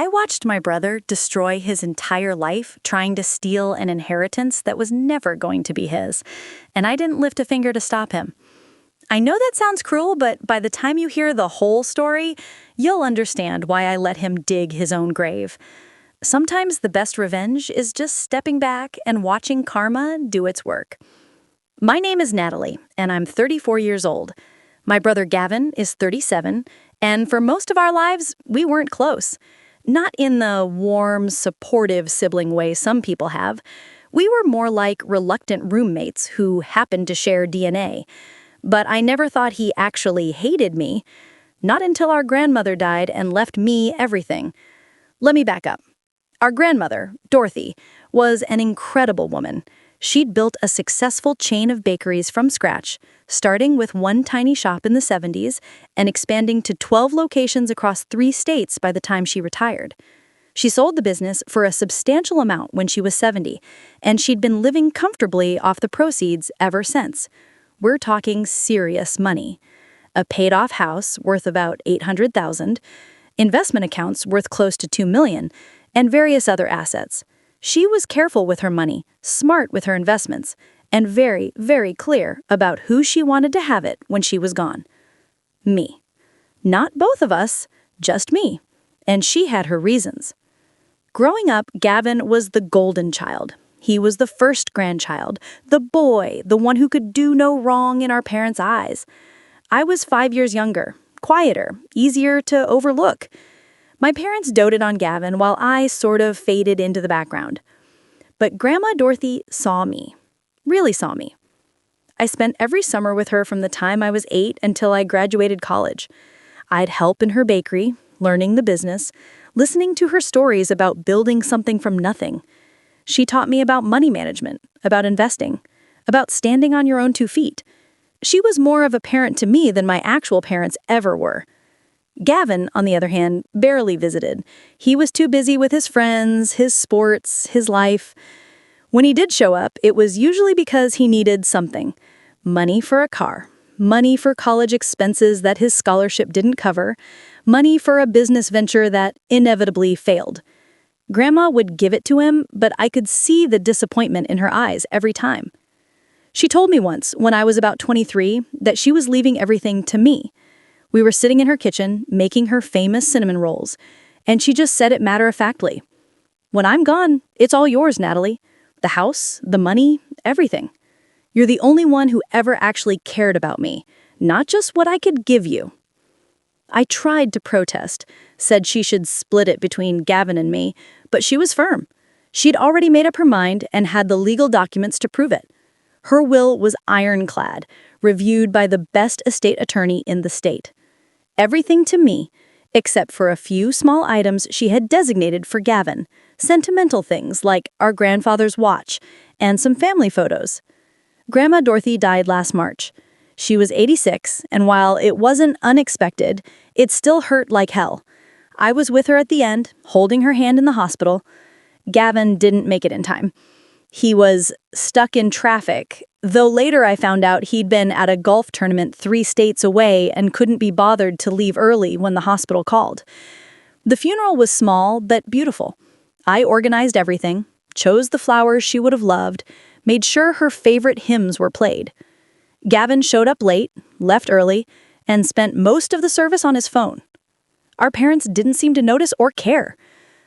I watched my brother destroy his entire life trying to steal an inheritance that was never going to be his, and I didn't lift a finger to stop him. I know that sounds cruel, but by the time you hear the whole story, you'll understand why I let him dig his own grave. Sometimes the best revenge is just stepping back and watching karma do its work. My name is Natalie, and I'm 34 years old. My brother Gavin is 37, and for most of our lives, we weren't close. Not in the warm, supportive sibling way some people have. We were more like reluctant roommates who happened to share DNA. But I never thought he actually hated me. Not until our grandmother died and left me everything. Let me back up. Our grandmother, Dorothy, was an incredible woman. She'd built a successful chain of bakeries from scratch, starting with one tiny shop in the 70s and expanding to 12 locations across 3 states by the time she retired. She sold the business for a substantial amount when she was 70, and she'd been living comfortably off the proceeds ever since. We're talking serious money. A paid-off house worth about $800,000, investment accounts worth close to $2 million, and various other assets. She was careful with her money, smart with her investments, and very, very clear about who she wanted to have it when she was gone. Me. Not both of us, just me. And she had her reasons. Growing up, Gavin was the golden child. He was the first grandchild, the boy, the one who could do no wrong in our parents' eyes. I was 5 years younger, quieter, easier to overlook. My parents doted on Gavin while I sort of faded into the background. But Grandma Dorothy saw me, really saw me. I spent every summer with her from the time I was 8 until I graduated college. I'd help in her bakery, learning the business, listening to her stories about building something from nothing. She taught me about money management, about investing, about standing on your own 2 feet. She was more of a parent to me than my actual parents ever were. Gavin, on the other hand, barely visited. He was too busy with his friends, his sports, his life. When he did show up, it was usually because he needed something. Money for a car, money for college expenses that his scholarship didn't cover, money for a business venture that inevitably failed. Grandma would give it to him, but I could see the disappointment in her eyes every time. She told me once, when I was about 23, that she was leaving everything to me. We were sitting in her kitchen, making her famous cinnamon rolls, and she just said it matter-of-factly. "When I'm gone, it's all yours, Natalie. The house, the money, everything. You're the only one who ever actually cared about me, not just what I could give you." I tried to protest, said she should split it between Gavin and me, but she was firm. She'd already made up her mind and had the legal documents to prove it. Her will was ironclad, reviewed by the best estate attorney in the state. Everything to me, except for a few small items she had designated for Gavin, sentimental things like our grandfather's watch and some family photos. Grandma Dorothy died last March. She was 86, and while it wasn't unexpected, it still hurt like hell. I was with her at the end, holding her hand in the hospital. Gavin didn't make it in time. He was stuck in traffic, though later I found out he'd been at a golf tournament 3 states away and couldn't be bothered to leave early when the hospital called. The funeral was small but beautiful. I organized everything, chose the flowers she would have loved, made sure her favorite hymns were played. Gavin showed up late, left early, and spent most of the service on his phone. Our parents didn't seem to notice or care.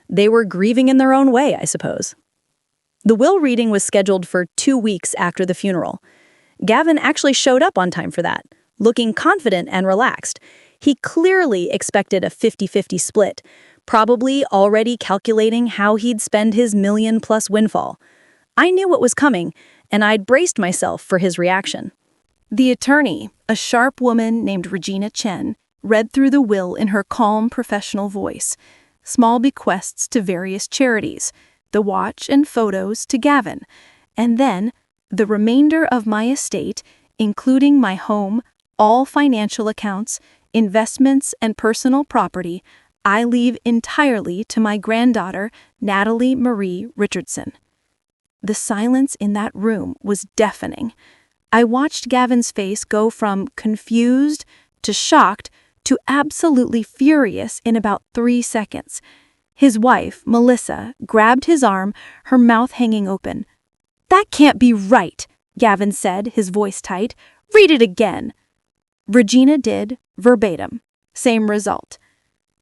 They were grieving in their own way, I suppose. The will reading was scheduled for 2 weeks after the funeral. Gavin actually showed up on time for that, looking confident and relaxed. He clearly expected a 50-50 split, probably already calculating how he'd spend his million-plus windfall. I knew what was coming, and I'd braced myself for his reaction. The attorney, a sharp woman named Regina Chen, read through the will in her calm, professional voice. Small bequests to various charities, the watch and photos to Gavin, and then the remainder of my estate, including my home, all financial accounts, investments, and personal property, I leave entirely to my granddaughter, Natalie Marie Richardson. The silence in that room was deafening. I watched Gavin's face go from confused to shocked to absolutely furious in about 3 seconds. His wife, Melissa, grabbed his arm, her mouth hanging open. "That can't be right," Gavin said, his voice tight. "Read it again." Regina did, verbatim. Same result.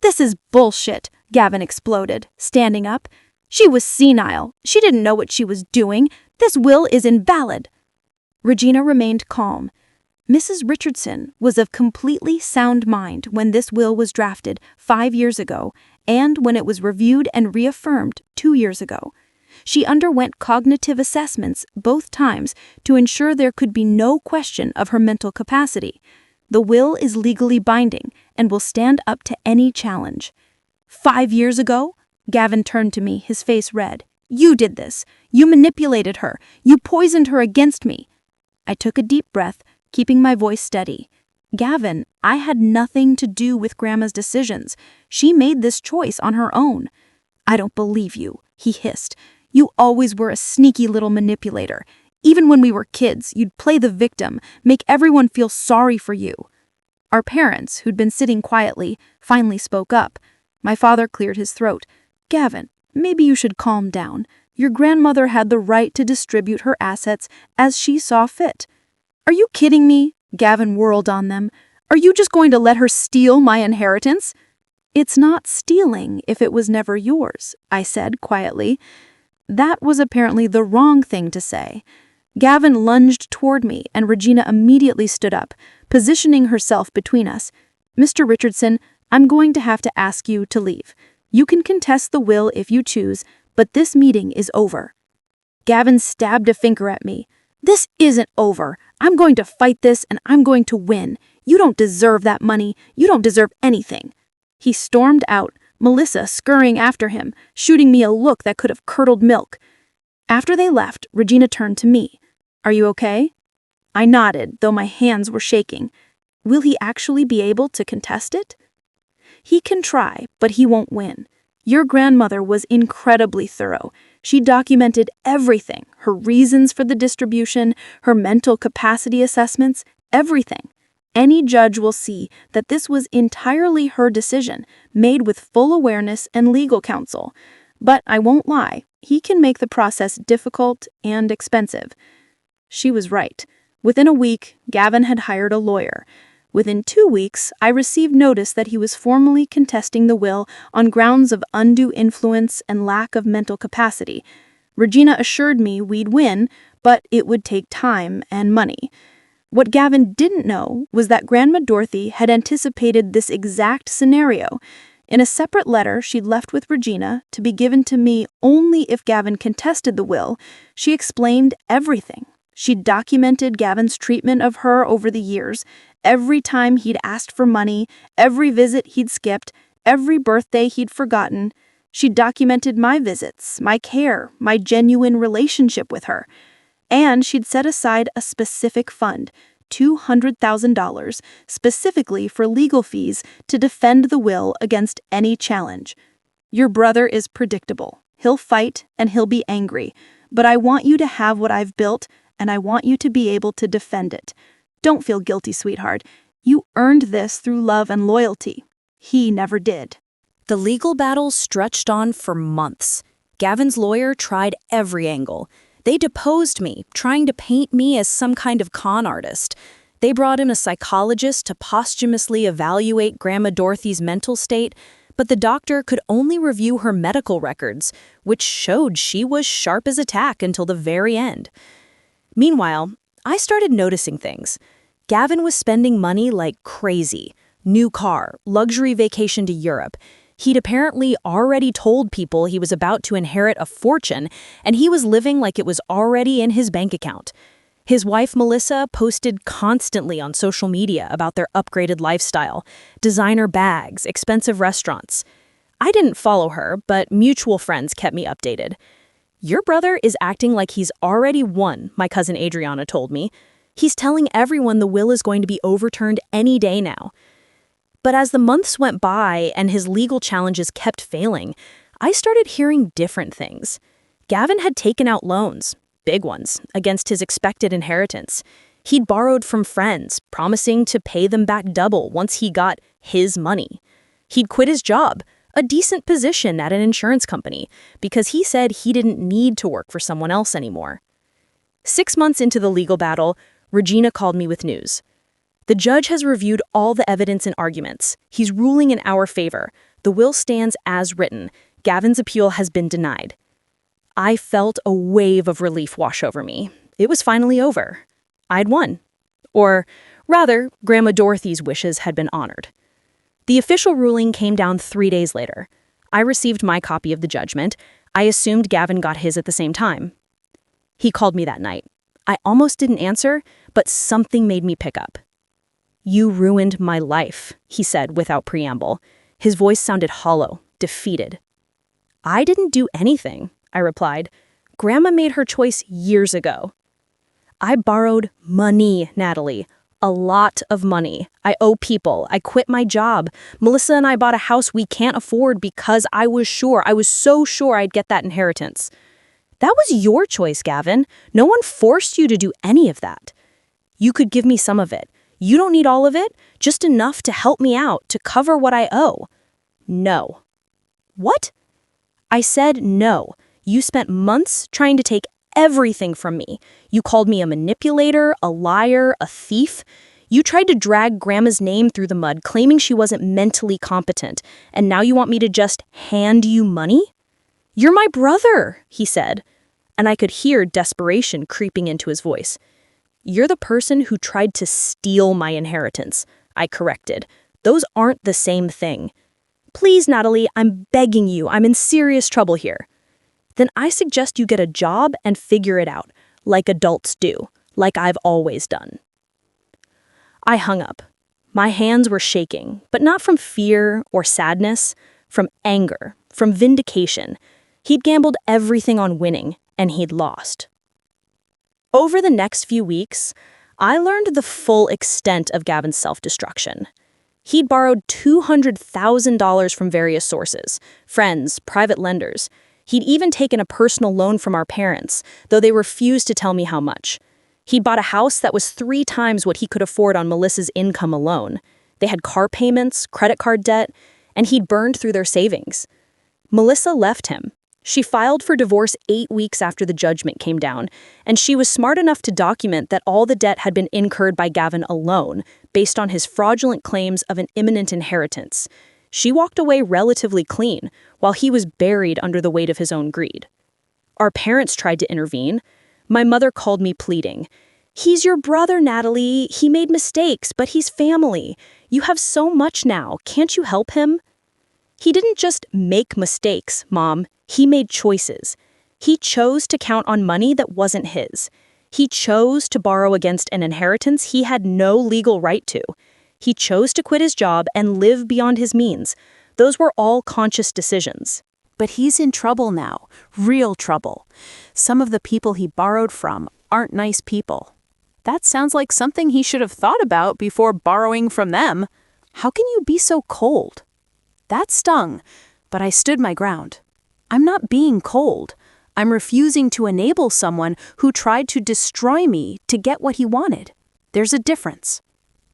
"This is bullshit," Gavin exploded, standing up. "She was senile. She didn't know what she was doing. This will is invalid." Regina remained calm. Mrs. Richardson was of completely sound mind when this will was drafted 5 years ago and when it was reviewed and reaffirmed 2 years ago. She underwent cognitive assessments both times to ensure there could be no question of her mental capacity. The will is legally binding and will stand up to any challenge. 5 years ago? Gavin turned to me, his face red. "You did this. You manipulated her. You poisoned her against me." I took a deep breath, keeping my voice steady. "Gavin, I had nothing to do with Grandma's decisions. She made this choice on her own." "I don't believe you," he hissed. "You always were a sneaky little manipulator. Even when we were kids, you'd play the victim, make everyone feel sorry for you." Our parents, who'd been sitting quietly, finally spoke up. My father cleared his throat. "Gavin, maybe you should calm down. Your grandmother had the right to distribute her assets as she saw fit." "Are you kidding me?" Gavin whirled on them. "Are you just going to let her steal my inheritance?" "It's not stealing if it was never yours," I said quietly. That was apparently the wrong thing to say. Gavin lunged toward me, and Regina immediately stood up, positioning herself between us. "Mr. Richardson, I'm going to have to ask you to leave. You can contest the will if you choose, but this meeting is over." Gavin stabbed a finger at me. "This isn't over. I'm going to fight this and I'm going to win. You don't deserve that money. You don't deserve anything." He stormed out, Melissa scurrying after him, shooting me a look that could have curdled milk. After they left, Regina turned to me. "Are you okay?" I nodded, though my hands were shaking. "Will he actually be able to contest it?" "He can try, but he won't win. Your grandmother was incredibly thorough. She documented everything, her reasons for the distribution, her mental capacity assessments, everything. Any judge will see that this was entirely her decision, made with full awareness and legal counsel. But I won't lie, he can make the process difficult and expensive." She was right. Within a week, Gavin had hired a lawyer. Within 2 weeks, I received notice that he was formally contesting the will on grounds of undue influence and lack of mental capacity. Regina assured me we'd win, but it would take time and money. What Gavin didn't know was that Grandma Dorothy had anticipated this exact scenario. In a separate letter she'd left with Regina, to be given to me only if Gavin contested the will, she explained everything. She'd documented Gavin's treatment of her over the years, every time he'd asked for money, every visit he'd skipped, every birthday he'd forgotten. She'd documented my visits, my care, my genuine relationship with her. And she'd set aside a specific fund, $200,000, specifically for legal fees to defend the will against any challenge. "Your brother is predictable. He'll fight and he'll be angry. But I want you to have what I've built, and I want you to be able to defend it. Don't feel guilty, sweetheart. You earned this through love and loyalty. He never did." The legal battle stretched on for months. Gavin's lawyer tried every angle. They deposed me, trying to paint me as some kind of con artist. They brought in a psychologist to posthumously evaluate Grandma Dorothy's mental state, but the doctor could only review her medical records, which showed she was sharp as a tack until the very end. Meanwhile, I started noticing things. Gavin was spending money like crazy. New car, luxury vacation to Europe. He'd apparently already told people he was about to inherit a fortune, and he was living like it was already in his bank account. His wife, Melissa, posted constantly on social media about their upgraded lifestyle, designer bags, expensive restaurants. I didn't follow her, but mutual friends kept me updated. "Your brother is acting like he's already won," my cousin Adriana told me. "He's telling everyone the will is going to be overturned any day now." But as the months went by and his legal challenges kept failing, I started hearing different things. Gavin had taken out loans, big ones, against his expected inheritance. He'd borrowed from friends, promising to pay them back double once he got his money. He'd quit his job, a decent position at an insurance company because he said he didn't need to work for someone else anymore. 6 months into the legal battle, Regina called me with news. The judge has reviewed all the evidence and arguments. He's ruling in our favor. The will stands as written. Gavin's appeal has been denied. I felt a wave of relief wash over me. It was finally over. I'd won. Or, rather, Grandma Dorothy's wishes had been honored. The official ruling came down 3 days later. I received my copy of the judgment. I assumed Gavin got his at the same time. He called me that night. I almost didn't answer, but something made me pick up. "You ruined my life," he said without preamble. His voice sounded hollow, defeated. "I didn't do anything," I replied. "Grandma made her choice years ago." "I borrowed money, Natalie. A lot of money. I owe people. I quit my job. Melissa and I bought a house we can't afford because I was so sure I'd get that inheritance." "That was your choice, Gavin. No one forced you to do any of that. You could give me some of it. You don't need all of it, just enough to help me out, to cover what I owe." "No." "What?" I said no. You spent months trying to take everything from me. You called me a manipulator, a liar, a thief. You tried to drag Grandma's name through the mud, claiming she wasn't mentally competent, and now you want me to just hand you money? "You're my brother," he said, and I could hear desperation creeping into his voice. "You're the person who tried to steal my inheritance," I corrected. "Those aren't the same thing." "Please, Natalie, I'm begging you. I'm in serious trouble here." "Then I suggest you get a job and figure it out, like adults do, like I've always done." I hung up. My hands were shaking, but not from fear or sadness, from anger, from vindication. He'd gambled everything on winning, and he'd lost. Over the next few weeks, I learned the full extent of Gavin's self-destruction. He'd borrowed $200,000 from various sources, friends, private lenders. He'd even taken a personal loan from our parents, though they refused to tell me how much. He'd bought a house that was 3 times what he could afford on Melissa's income alone. They had car payments, credit card debt, and he'd burned through their savings. Melissa left him. She filed for divorce 8 weeks after the judgment came down, and she was smart enough to document that all the debt had been incurred by Gavin alone, based on his fraudulent claims of an imminent inheritance. She walked away relatively clean, while he was buried under the weight of his own greed. Our parents tried to intervene. My mother called me pleading. "He's your brother, Natalie. He made mistakes, but he's family. You have so much now. Can't you help him?" "He didn't just make mistakes, Mom. He made choices. He chose to count on money that wasn't his. He chose to borrow against an inheritance he had no legal right to. He chose to quit his job and live beyond his means. Those were all conscious decisions." But he's in trouble now, real trouble. Some of the people he borrowed from aren't nice people. That sounds like something he should have thought about before borrowing from them. How can you be so cold? That stung, but I stood my ground. I'm not being cold. I'm refusing to enable someone who tried to destroy me to get what he wanted. There's a difference.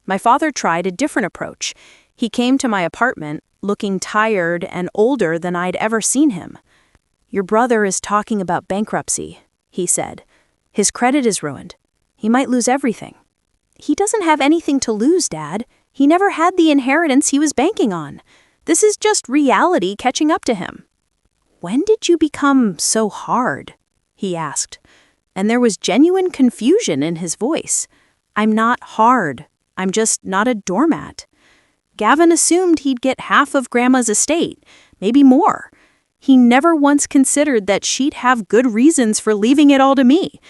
My father tried a different approach. He came to my apartment, looking tired and older than I'd ever seen him. "Your brother is talking about bankruptcy," he said. "His credit is ruined. He might lose everything." "He doesn't have anything to lose, Dad. He never had the inheritance he was banking on. This is just reality catching up to him." "When did you become so hard?" he asked, and there was genuine confusion in his voice. "I'm not hard. I'm just not a doormat." Gavin assumed he'd get half of Grandma's estate, maybe more. He never once considered that she'd have good reasons for leaving it all to me.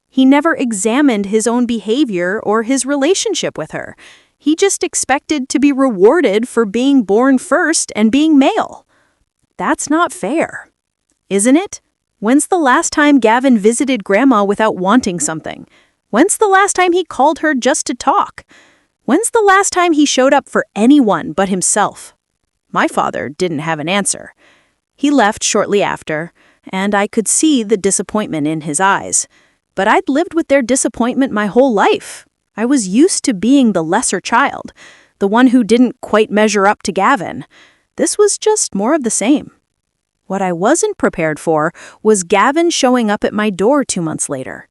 He never examined his own behavior or his relationship with her. He just expected to be rewarded for being born first and being male. That's not fair, isn't it? When's the last time Gavin visited Grandma without wanting something? When's the last time he called her just to talk? When's the last time he showed up for anyone but himself? My father didn't have an answer. He left shortly after, and I could see the disappointment in his eyes. But I'd lived with their disappointment my whole life. I was used to being the lesser child, the one who didn't quite measure up to Gavin. This was just more of the same. What I wasn't prepared for was Gavin showing up at my door 2 months later.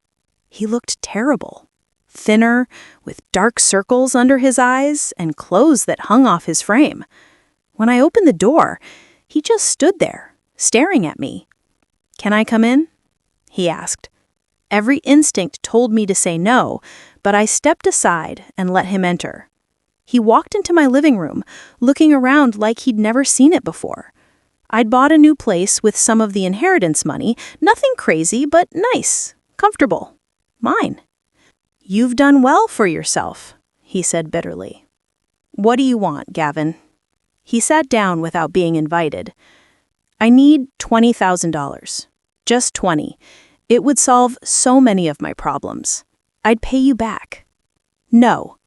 He looked terrible. Thinner, with dark circles under his eyes and clothes that hung off his frame. When I opened the door, he just stood there, staring at me. "Can I come in?" he asked. Every instinct told me to say no, but I stepped aside and let him enter. He walked into my living room, looking around like he'd never seen it before. I'd bought a new place with some of the inheritance money, nothing crazy, but nice, comfortable. Mine. "You've done well for yourself," he said bitterly. "What do you want, Gavin?" He sat down without being invited. "I need $20,000. Just 20. It would solve so many of my problems. I'd pay you back." "No."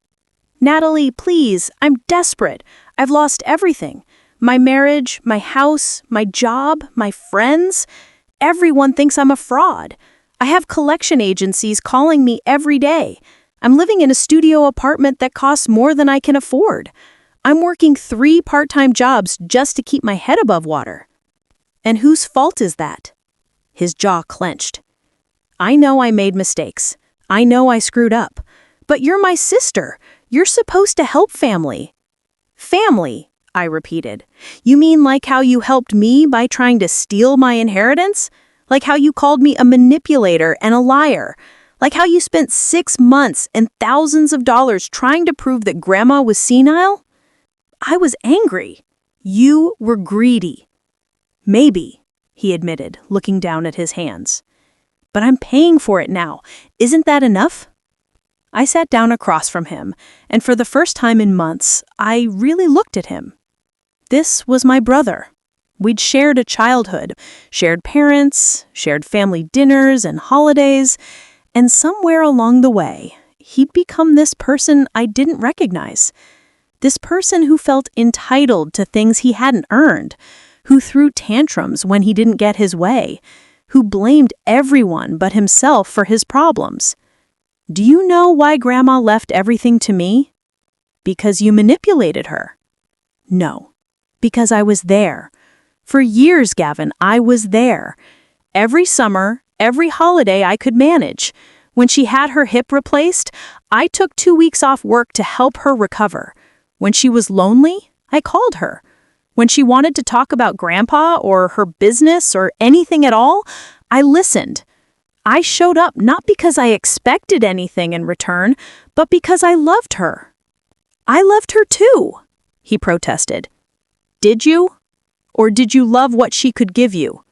"Natalie, please, I'm desperate. I've lost everything. My marriage, my house, my job, my friends. Everyone thinks I'm a fraud. I have collection agencies calling me every day. I'm living in a studio apartment that costs more than I can afford. I'm working 3 part-time jobs just to keep my head above water." "And whose fault is that?" His jaw clenched. "I know I made mistakes. I know I screwed up. But you're my sister. You're supposed to help family." "Family?" I repeated. "You mean like how you helped me by trying to steal my inheritance? Like how you called me a manipulator and a liar? Like how you spent 6 months and thousands of dollars trying to prove that Grandma was senile?" I was angry. "You were greedy." "Maybe," he admitted, looking down at his hands. "But I'm paying for it now. Isn't that enough?" I sat down across from him, and for the first time in months, I really looked at him. This was my brother. We'd shared a childhood, shared parents, shared family dinners and holidays, and somewhere along the way, he'd become this person I didn't recognize. This person who felt entitled to things he hadn't earned, who threw tantrums when he didn't get his way, who blamed everyone but himself for his problems. "Do you know why Grandma left everything to me?" "Because you manipulated her." "No, because I was there. For years, Gavin, I was there. Every summer, every holiday I could manage. When she had her hip replaced, I took 2 weeks off work to help her recover. When she was lonely, I called her. When she wanted to talk about Grandpa or her business or anything at all, I listened. I showed up not because I expected anything in return, but because I loved her." "I loved her too," he protested. "Did you? Or did you love what she could give you?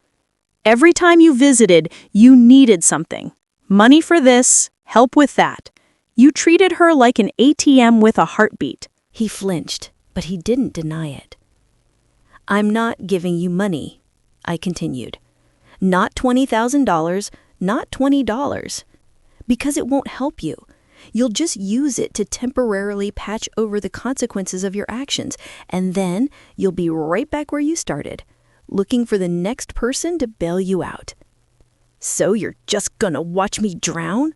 Every time you visited, you needed something. Money for this, help with that. You treated her like an ATM with a heartbeat." He flinched, but he didn't deny it. "I'm not giving you money," I continued. "Not $20,000, not $20. Because it won't help you. You'll just use it to temporarily patch over the consequences of your actions, and then you'll be right back where you started, looking for the next person to bail you out." "So you're just gonna watch me drown?"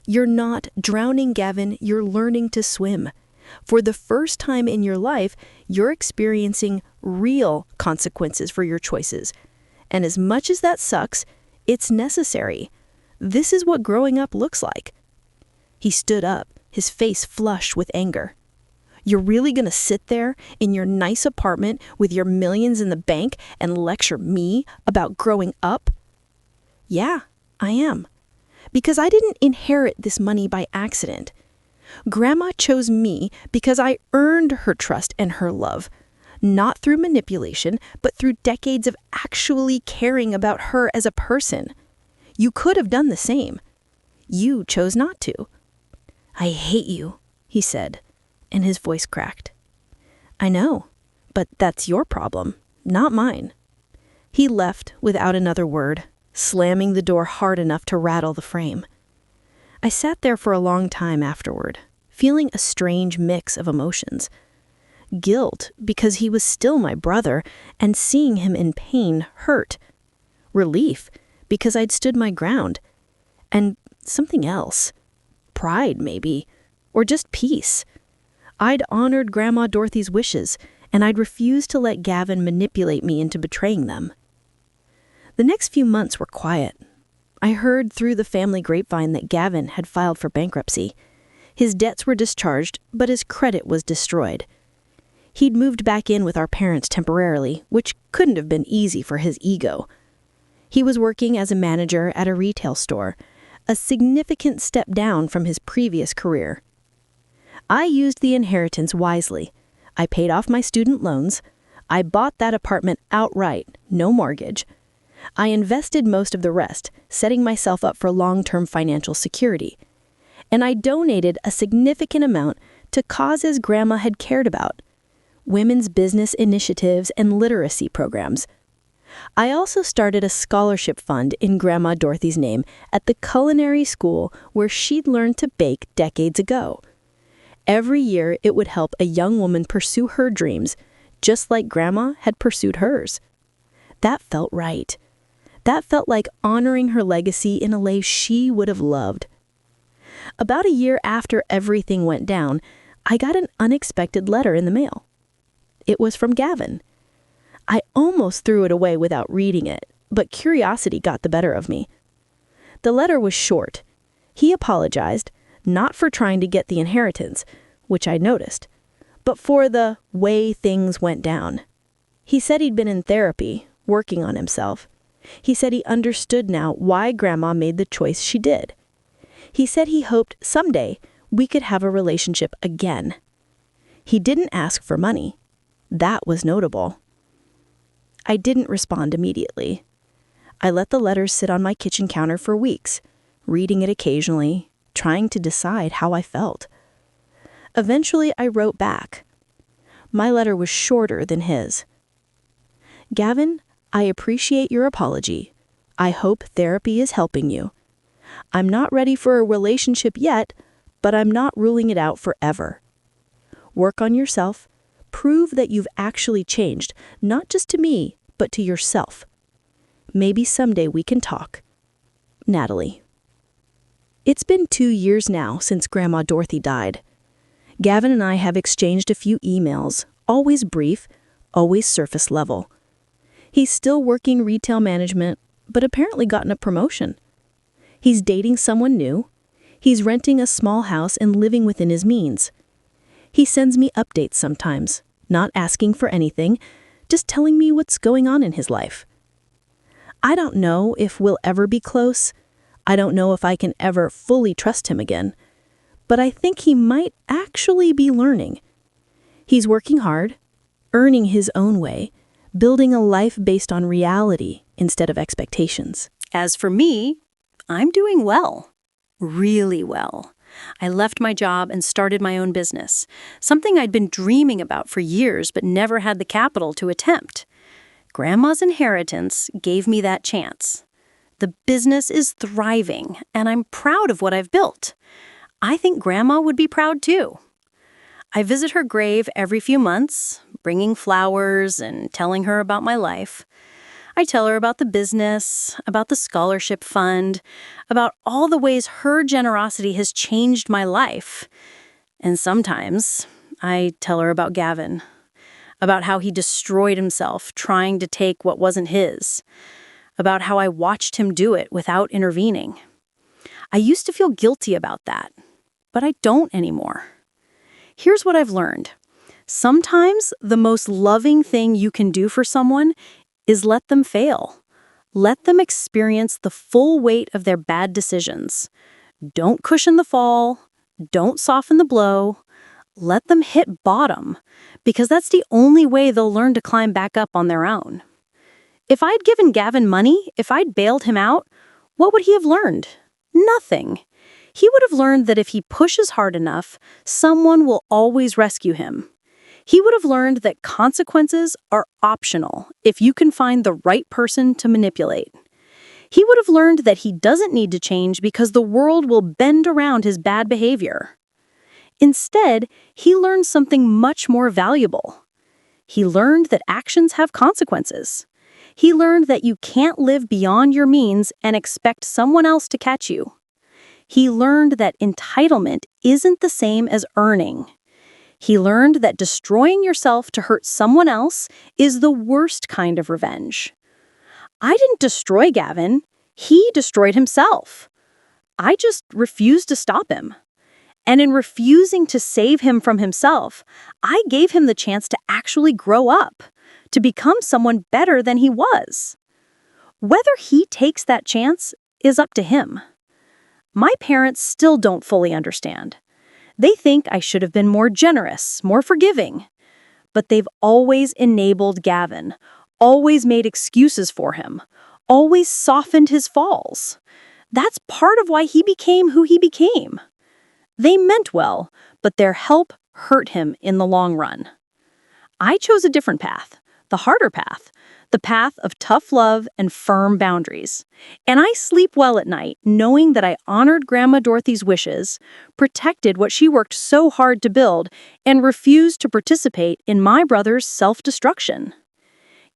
"You're not drowning, Gavin. You're learning to swim. For the first time in your life, you're experiencing real consequences for your choices. And as much as that sucks, it's necessary. This is what growing up looks like." He stood up, his face flushed with anger. "You're really gonna sit there in your nice apartment with your millions in the bank and lecture me about growing up?" "Yeah, I am. Because I didn't inherit this money by accident. Grandma chose me because I earned her trust and her love, not through manipulation, but through decades of actually caring about her as a person. You could have done the same. You chose not to." "I hate you," he said, and his voice cracked. "I know, but that's your problem, not mine." He left without another word, slamming the door hard enough to rattle the frame. I sat there for a long time afterward, feeling a strange mix of emotions. Guilt, because he was still my brother, and seeing him in pain hurt. Relief, because I'd stood my ground. And something else. Pride, maybe. Or just peace. I'd honored Grandma Dorothy's wishes, and I'd refuse to let Gavin manipulate me into betraying them. The next few months were quiet. I heard through the family grapevine that Gavin had filed for bankruptcy. His debts were discharged, but his credit was destroyed. He'd moved back in with our parents temporarily, which couldn't have been easy for his ego. He was working as a manager at a retail store, a significant step down from his previous career. I used the inheritance wisely. I paid off my student loans. I bought that apartment outright, no mortgage. I invested most of the rest, setting myself up for long-term financial security. And I donated a significant amount to causes Grandma had cared about: women's business initiatives and literacy programs. I also started a scholarship fund in Grandma Dorothy's name at the culinary school where she'd learned to bake decades ago. Every year it would help a young woman pursue her dreams, just like Grandma had pursued hers. That felt right. That felt like honoring her legacy in a way she would have loved. About a year after everything went down, I got an unexpected letter in the mail. It was from Gavin. I almost threw it away without reading it, but curiosity got the better of me. The letter was short. He apologized, not for trying to get the inheritance, which I noticed, but for the way things went down. He said he'd been in therapy, working on himself. He said he understood now why Grandma made the choice she did. He said he hoped someday we could have a relationship again. He didn't ask for money. That was notable. I didn't respond immediately. I let the letter sit on my kitchen counter for weeks, reading it occasionally, trying to decide how I felt. Eventually, I wrote back. My letter was shorter than his. Gavin, I appreciate your apology. I hope therapy is helping you. I'm not ready for a relationship yet, but I'm not ruling it out forever. Work on yourself. Prove that you've actually changed, not just to me, but to yourself. Maybe someday we can talk. Natalie. It's been 2 years now since Grandma Dorothy died. Gavin and I have exchanged a few emails, always brief, always surface level. He's still working retail management, but apparently gotten a promotion. He's dating someone new. He's renting a small house and living within his means. He sends me updates sometimes, not asking for anything, just telling me what's going on in his life. I don't know if we'll ever be close. I don't know if I can ever fully trust him again. But I think he might actually be learning. He's working hard, earning his own way, building a life based on reality instead of expectations. As for me, I'm doing well. Really well. I left my job and started my own business, something I'd been dreaming about for years but never had the capital to attempt. Grandma's inheritance gave me that chance. The business is thriving, and I'm proud of what I've built. I think Grandma would be proud too. I visit her grave every few months, bringing flowers and telling her about my life. I tell her about the business, about the scholarship fund, about all the ways her generosity has changed my life. And sometimes I tell her about Gavin, about how he destroyed himself trying to take what wasn't his, about how I watched him do it without intervening. I used to feel guilty about that, but I don't anymore. Here's what I've learned. Sometimes the most loving thing you can do for someone is let them fail. Let them experience the full weight of their bad decisions. Don't cushion the fall. Don't soften the blow. Let them hit bottom, because that's the only way they'll learn to climb back up on their own. If I'd given Gavin money, if I'd bailed him out, what would he have learned? Nothing. He would have learned that if he pushes hard enough, someone will always rescue him. He would have learned that consequences are optional if you can find the right person to manipulate. He would have learned that he doesn't need to change because the world will bend around his bad behavior. Instead, he learned something much more valuable. He learned that actions have consequences. He learned that you can't live beyond your means and expect someone else to catch you. He learned that entitlement isn't the same as earning. He learned that destroying yourself to hurt someone else is the worst kind of revenge. I didn't destroy Gavin. He destroyed himself. I just refused to stop him. And in refusing to save him from himself, I gave him the chance to actually grow up, to become someone better than he was. Whether he takes that chance is up to him. My parents still don't fully understand. They think I should have been more generous, more forgiving. But they've always enabled Gavin, always made excuses for him, always softened his falls. That's part of why he became who he became. They meant well, but their help hurt him in the long run. I chose a different path, the harder path, the path of tough love and firm boundaries. And I sleep well at night knowing that I honored Grandma Dorothy's wishes, protected what she worked so hard to build, and refused to participate in my brother's self-destruction.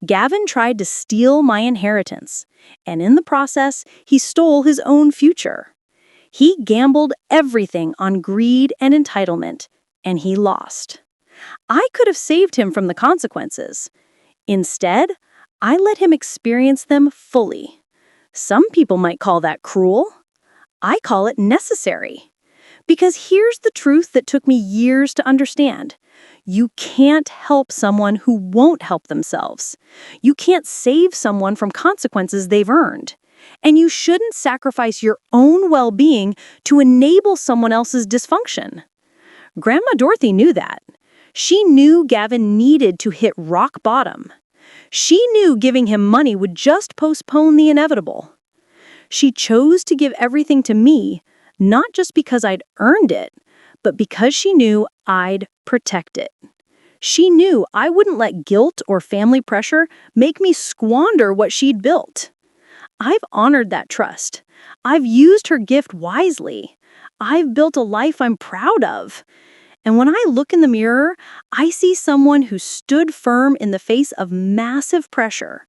Gavin tried to steal my inheritance, and in the process, he stole his own future. He gambled everything on greed and entitlement, and he lost. I could have saved him from the consequences. Instead, I let him experience them fully. Some people might call that cruel. I call it necessary. Because here's the truth that took me years to understand. You can't help someone who won't help themselves. You can't save someone from consequences they've earned. And you shouldn't sacrifice your own well-being to enable someone else's dysfunction. Grandma Dorothy knew that. She knew Gavin needed to hit rock bottom. She knew giving him money would just postpone the inevitable. She chose to give everything to me, not just because I'd earned it, but because she knew I'd protect it. She knew I wouldn't let guilt or family pressure make me squander what she'd built. I've honored that trust. I've used her gift wisely. I've built a life I'm proud of. And when I look in the mirror, I see someone who stood firm in the face of massive pressure.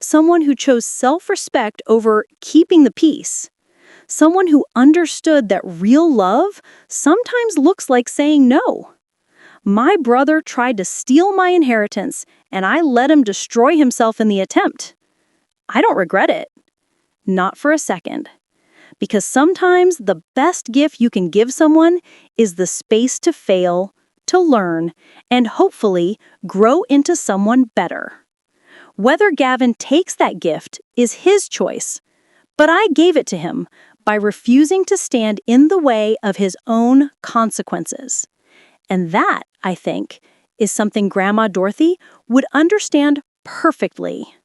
Someone who chose self-respect over keeping the peace. Someone who understood that real love sometimes looks like saying no. My brother tried to steal my inheritance, and I let him destroy himself in the attempt. I don't regret it. Not for a second. Because sometimes the best gift you can give someone is the space to fail, to learn, and hopefully grow into someone better. Whether Gavin takes that gift is his choice, but I gave it to him by refusing to stand in the way of his own consequences. And that, I think, is something Grandma Dorothy would understand perfectly.